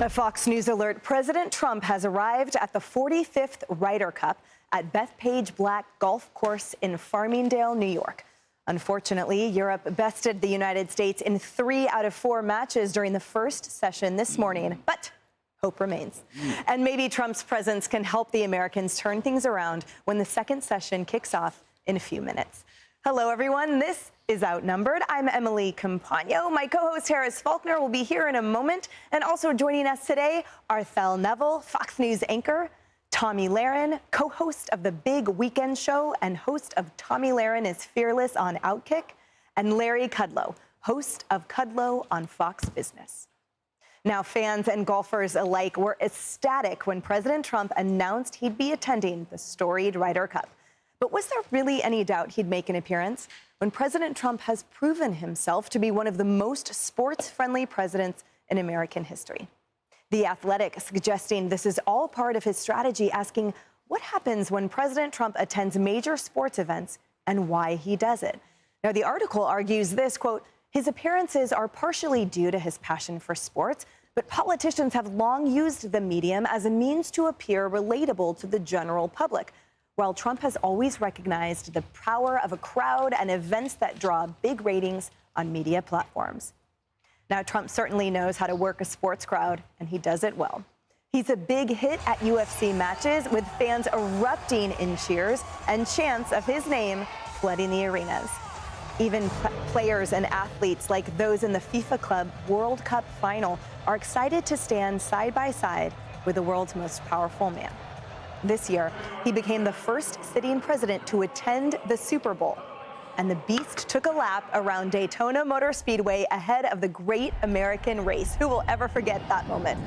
A Fox News alert: President Trump has arrived at the 45th Ryder Cup at Bethpage Black Golf Course in Farmingdale, New York. Unfortunately, Europe bested the United States in 3 out of 4 matches during the first session this morning, but hope remains. And maybe Trump's presence can help the Americans turn things around when the second session kicks off in a few minutes. Hello, everyone. This is Outnumbered. I'm Emily Campagno. My co-host Harris Faulkner will be here in a moment. And also joining us today are Thel Neville, Fox News anchor, Tommy Lahren, co-host of The Big Weekend Show and host of Tommy Lahren is Fearless on Outkick, and Larry Kudlow, host of Kudlow on Fox Business. Now, fans and golfers alike were ecstatic when President Trump announced he'd be attending the storied Ryder Cup. But was there really any doubt he'd make an appearance when President Trump has proven himself to be one of the most sports-friendly presidents in American history? The Athletic suggesting this is all part of his strategy, asking what happens when President Trump attends major sports events and why he does it. Now, the article argues this, quote, his appearances are partially due to his passion for sports, but politicians have long used the medium as a means to appear relatable to the general public, while Trump has always recognized the power of a crowd and events that draw big ratings on media platforms. Now, Trump certainly knows how to work a sports crowd, and he does it well. He's a big hit at UFC matches, with fans erupting in cheers and chants of his name flooding the arenas. Even players and athletes like those in the FIFA Club World Cup final are excited to stand side by side with the world's most powerful man. This year, he became the first sitting president to attend the Super Bowl. And the Beast took a lap around Daytona Motor Speedway ahead of the Great American Race. Who will ever forget that moment?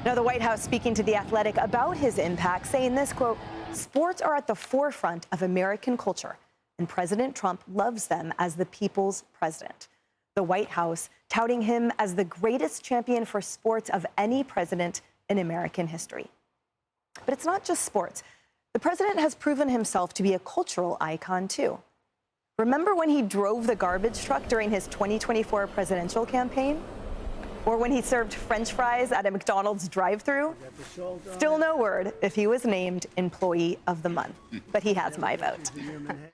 Now, the White House speaking to The Athletic about his impact, saying this, quote, sports are at the forefront of American culture, and President Trump loves them as the people's president. The White House touting him as the greatest champion for sports of any president in American history. But it's not just sports. The president has proven himself to be a cultural icon, too. Remember when he drove the garbage truck during his 2024 presidential campaign? Or when he served French fries at a McDonald's drive-thru? Still no word if he was named Employee of the Month, but he has my vote.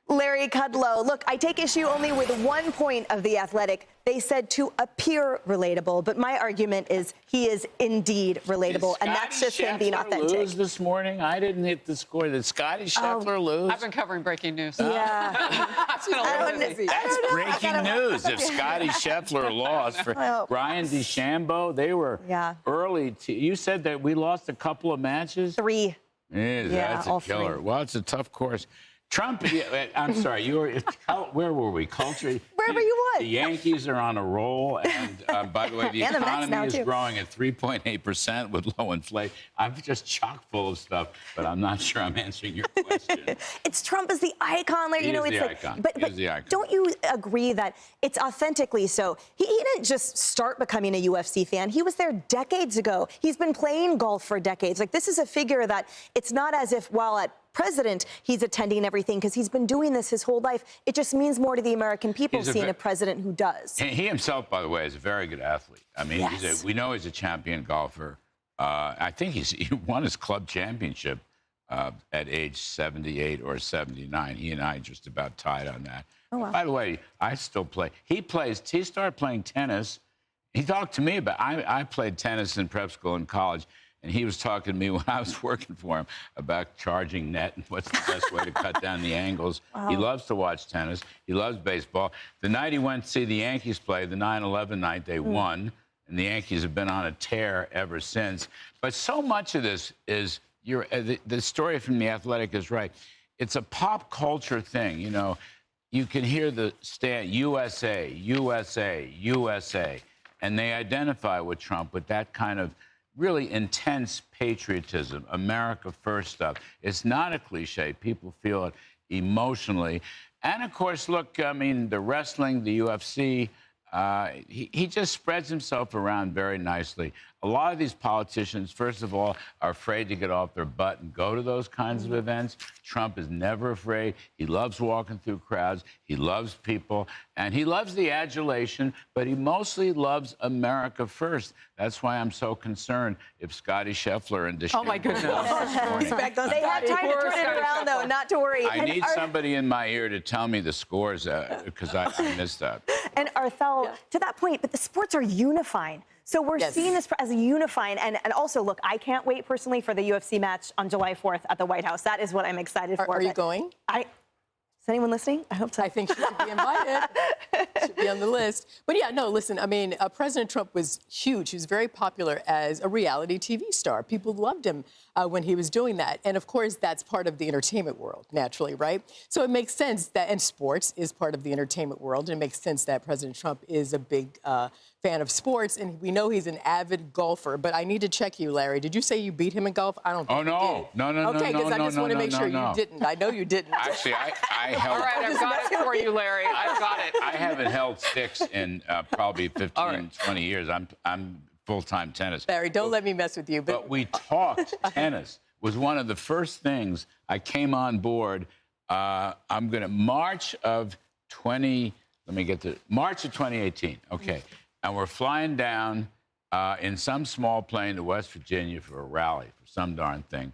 Larry Kudlow, look, I take issue only with one point of The Athletic. They said to appear relatable, but my argument is he is indeed relatable, and that's just him being authentic. Lose this morning? I didn't hit the score. Did Scotty Scheffler lose? I've been covering breaking news. Yeah. That's breaking news. If Scotty Scheffler lost for Brian DeChambeau, they were early. You said that we lost a couple of matches? 3. That's a killer. 3. Well, it's a tough course. Trump, I'm sorry, where were we? Culture? Wherever you want. The Yankees are on a roll, and by the way, the economy is growing at 3.8% with low inflation. I'm just chock full of stuff, but I'm not sure I'm answering your question. It's Trump as the icon. Like, He is it's the like, icon. But the icon. Don't you agree that it's authentically so? He didn't just start becoming a UFC fan. He was there decades ago. He's been playing golf for decades. Like, this is a figure that it's not as if while at president, he's attending everything, because he's been doing this his whole life. It just means more to the American people seeing a president who does. He himself, by the way, is a very good athlete. I mean, we know he's a champion golfer. I think he won his club championship at age 78 or 79. He and I just about tied on that. Oh, wow. By the way, I still play. He started playing tennis. He talked to me about, I played tennis in prep school and college. And he was talking to me when I was working for him about charging net and what's the best way to cut down the angles. Wow. He loves to watch tennis. He loves baseball. The night he went to see the Yankees play, the 9/11 night, they won. And the Yankees have been on a tear ever since. But so much of this is, the story from The Athletic is right. It's a pop culture thing. You know, you can hear the stand, USA, USA, USA. And they identify with Trump with that kind of really intense patriotism, America first stuff. It's not a cliche. People feel it emotionally. And, of course, look, I mean, the wrestling, the UFC, he just spreads himself around very nicely. A lot of these politicians, first of all, are afraid to get off their butt and go to those kinds of events. Trump is never afraid. He loves walking through crowds. He loves people. And he loves the adulation, but he mostly loves America first. That's why I'm so concerned if Scotty Scheffler and Oh, my goodness. They have time to turn it around, though, not to worry. I need somebody in my ear to tell me the scores because I missed that. And Arthel, to that point, but the sports are unifying. So we're seeing this as a unifying. And also, look, I can't wait personally for the UFC match on July 4th at the White House. That is what I'm excited for. Are you going? Is anyone listening? I hope so. I think she should be invited. Should be on the list. But yeah, no, listen, I mean, President Trump was huge. He was very popular as a reality TV star. People loved him when he was doing that. And of course, that's part of the entertainment world, naturally, right? So it makes sense that, and sports is part of the entertainment world. And it makes sense that President Trump is a big fan of sports. And we know he's an avid golfer. But I need to check you, Larry. Did you say you beat him in golf? I don't think you did. No. Okay, because I just want to make sure you didn't. I know you didn't. Actually, I held... All right, I've got it for you, Larry. I've got it. I haven't held sticks in probably 15, 20 years. I'm full-time tennis. Larry, don't let me mess with you. But we talked tennis. Was one of the first things I came on board. I'm going to March of 2018. Okay. And we're flying down in some small plane to West Virginia for a rally for some darn thing.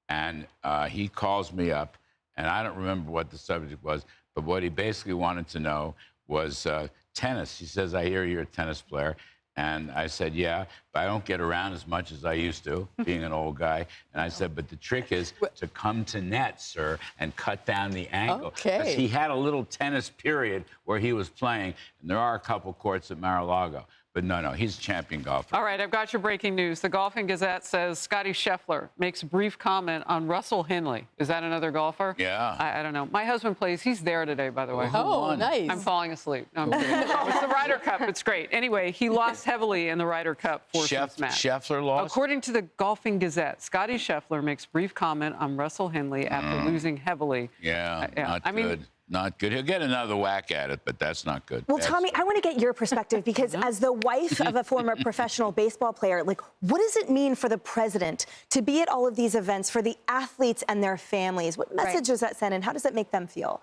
And he calls me up, and I don't remember what the subject was, but what he basically wanted to know was tennis. He says, I hear you're a tennis player. And I said, yeah, but I don't get around as much as I used to, being an old guy. And I said, but the trick is to come to net, sir, and cut down the angle. Okay. Because he had a little tennis period where he was playing, and there are a couple courts at Mar-a-Lago. But no, he's a champion golfer. All right, I've got your breaking news. The Golfing Gazette says Scotty Scheffler makes a brief comment on Russell Henley. Is that another golfer? Yeah. I don't know. My husband plays. He's there today, by the way. Oh, nice. I'm falling asleep. No, I'm kidding. It's the Ryder Cup. It's great. Anyway, he lost heavily in the Ryder Cup foursomes match. Scheffler lost? According to the Golfing Gazette, Scotty Scheffler makes brief comment on Russell Henley after losing heavily. Yeah, not good. Not good. He'll get another whack at it, but that's not good. Well, Tommy, I want to get your perspective because as the wife of a former professional baseball player, like, what does it mean for the president to be at all of these events for the athletes and their families? What message does that send, and how does it make them feel?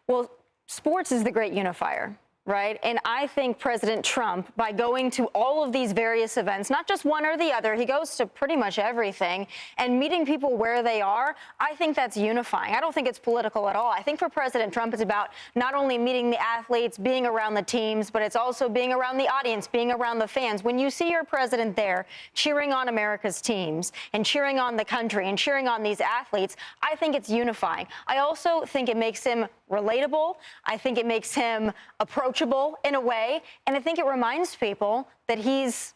Well, sports is the great unifier, right? And I think President Trump, by going to all of these various events, not just one or the other, he goes to pretty much everything, and meeting people where they are, I think that's unifying. I don't think it's political at all. I think for President Trump, it's about not only meeting the athletes, being around the teams, but it's also being around the audience, being around the fans. When you see your president there cheering on America's teams and cheering on the country and cheering on these athletes, I think it's unifying. I also think it makes him relatable. I think it makes him approachable in a way. And I think it reminds people that he's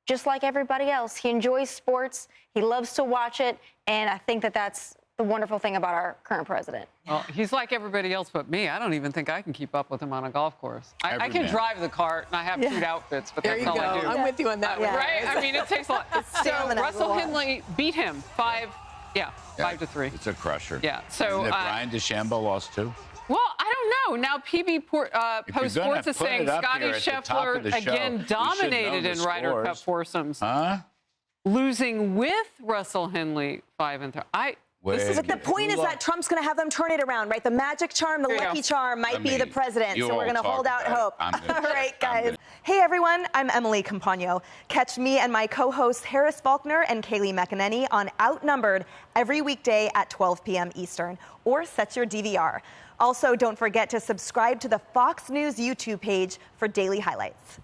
just like everybody else. He enjoys sports. He loves to watch it. And I think that that's the wonderful thing about our current president. Well, he's like everybody else but me. I don't even think I can keep up with him on a golf course. I can drive the cart, and I have cute outfits, but that's all I do. I'm with you on that one. Right? I mean, it takes a lot. So Russell Henley beat him 5-3. It's a crusher. Yeah. So Isn't it Brian DeChambeau lost too? Well, I don't know. Now, PB Post Sports is saying Scotty Scheffler again dominated in Ryder Cup foursomes. Huh? Losing with Russell Henley 5-3. But the point is that Trump's going to have them turn it around, right? The magic charm, the lucky charm might be the president. So we're going to hold out hope. All right, guys. Hey, everyone. I'm Emily Compagno. Catch me and my co-hosts Harris Faulkner and Kaylee McEnany on Outnumbered every weekday at 12 p.m. Eastern. Or set your DVR. Also, don't forget to subscribe to the Fox News YouTube page for daily highlights.